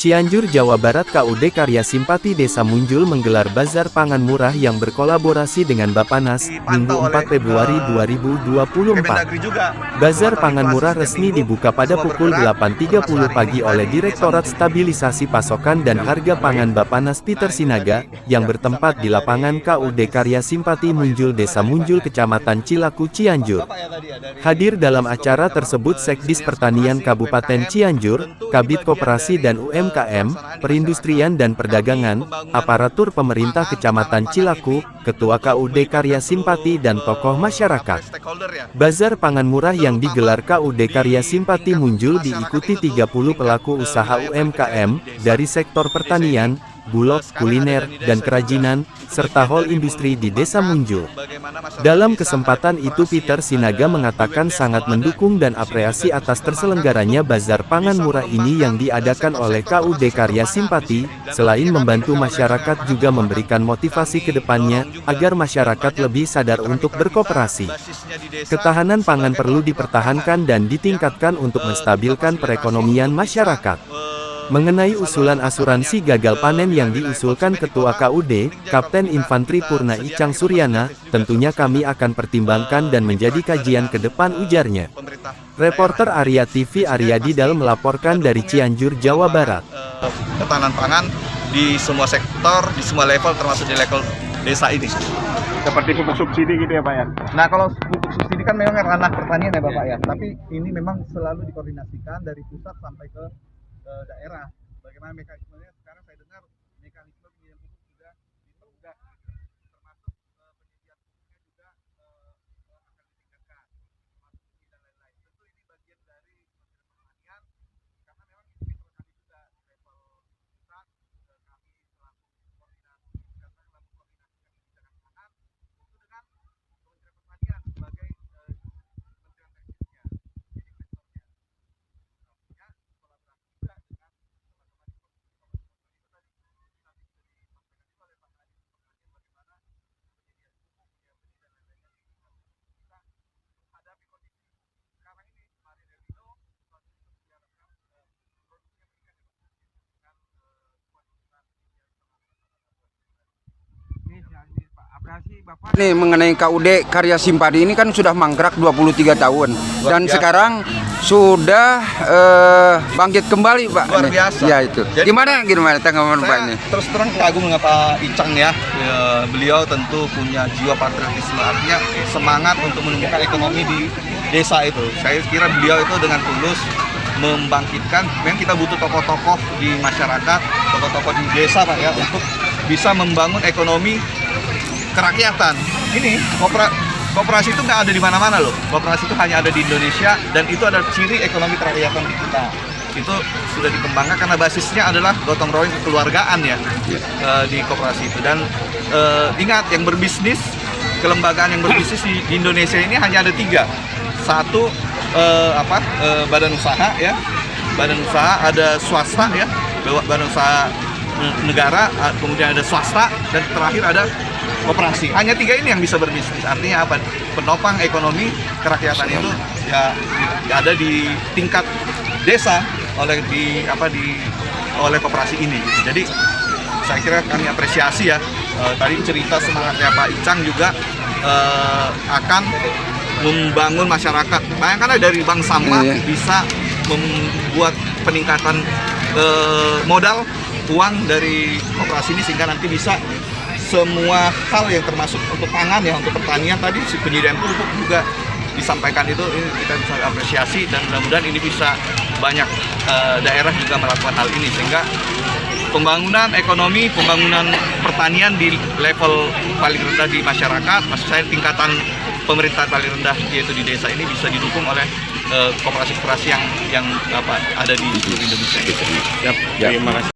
Cianjur, Jawa Barat. KUD Karya Simpati Desa Munjul menggelar bazar pangan murah yang berkolaborasi dengan Bappenas, Minggu 4 Februari 2024. Bazar pangan murah resmi dibuka pada pukul 8.30 pagi oleh Direktorat Stabilisasi Pasokan dan Harga Pangan Bappenas Peter Sinaga, yang bertempat di lapangan KUD Karya Simpati Munjul, Desa Munjul, Kecamatan Cilaku, Cianjur. Hadir dalam acara tersebut Sekdis Pertanian Kabupaten Cianjur, Kabid Koperasi dan UMKM, Perindustrian dan Perdagangan, aparatur pemerintah Kecamatan Cilaku, Ketua KUD Karya Simpati dan tokoh masyarakat. Bazar pangan murah yang digelar KUD Karya Simpati Munjul diikuti 30 pelaku usaha UMKM dari sektor pertanian, bulog, kuliner, dan kerajinan, serta hall industri di Desa Munjul. Dalam kesempatan itu Peter Sinaga mengatakan sangat mendukung dan apresiasi atas terselenggaranya bazar pangan murah ini yang diadakan oleh KUD Karya Simpati, selain membantu masyarakat juga memberikan motivasi ke depannya, agar masyarakat lebih sadar untuk berkoperasi. Ketahanan pangan perlu dipertahankan dan ditingkatkan untuk menstabilkan perekonomian masyarakat. Mengenai usulan asuransi gagal panen yang diusulkan Ketua KUD, Kapten Infantri Purna Icang Suryana, tentunya kami akan pertimbangkan dan menjadi kajian ke depan, ujarnya. Reporter Arya TV Arya Didal melaporkan dari Cianjur, Jawa Barat. Ketahanan pangan di semua sektor, di semua level, termasuk di level desa ini. Seperti pupuk subsidi gitu ya Pak ya? Nah, kalau pupuk subsidi kan memang ranah pertanian ya Bapak ya, tapi ini memang selalu dikoordinasikan dari pusat sampai ke daerah. Bagaimana mekanismenya? Sekarang saya dengar mekanisme pengiriman pupuk sudah dipermudah, termasuk penyediaan pupuknya juga akan ditingkatkan, termasuk dan lain-lain. Tentu ini bagian dari Kementerian Pertanian, karena memang ini mitra kami juga di level pusat. Kami selaku koordinasi, karena dalam koordinasi kebijakan pangan tentu dengan Kementerian Pertanian sebagai kementerian teknisnya, jadi sektornya. Nih mengenai KUD Karya Simpati ini kan sudah mangkrak 23 tahun dan sekarang sudah bangkit kembali Pak. Luar biasa. Ya itu. Jadi, gimana tanggapan Pak ini? Terus terang kagum dengan Pak Icang ya. Beliau tentu punya jiwa patriotisme, artinya semangat untuk menumbuhkan ekonomi di desa itu. Saya kira beliau itu dengan tulus membangkitkan. Memang kita butuh tokoh-tokoh di masyarakat, tokoh-tokoh di desa Pak ya, untuk bisa membangun ekonomi kerakyatan. Ini koperasi itu nggak ada di mana-mana loh. Koperasi itu hanya ada di Indonesia, dan itu adalah ciri ekonomi kerakyatan di kita. Itu sudah dikembangkan karena basisnya adalah gotong royong kekeluargaan ya, di koperasi itu. Dan ingat, yang berbisnis, kelembagaan yang berbisnis di Indonesia ini hanya ada 3. Satu badan usaha ya, badan usaha, ada swasta ya, badan usaha negara, kemudian ada swasta, dan terakhir ada koperasi. Hanya 3 ini yang bisa berbisnis. Artinya apa? Penopang ekonomi kerakyatan itu ya ada di tingkat desa oleh koperasi ini. Gitu. Jadi saya kira kami apresiasi ya. Tadi cerita semangatnya Pak Icang juga akan membangun masyarakat. Bayangkan dari bank sampah bisa membuat peningkatan modal uang dari koperasi ini, sehingga nanti bisa semua hal yang termasuk untuk pangan ya, untuk pertanian tadi, penyediaan pupuk juga disampaikan itu, ini kita bisa apresiasi, dan mudah-mudahan ini bisa banyak daerah juga melakukan hal ini, sehingga pembangunan ekonomi, pembangunan pertanian di level paling rendah di masyarakat, maksud saya tingkatan pemerintah paling rendah yaitu di desa ini, bisa didukung oleh koperasi-koperasi yang ada di seluruh Indonesia. Terima kasih.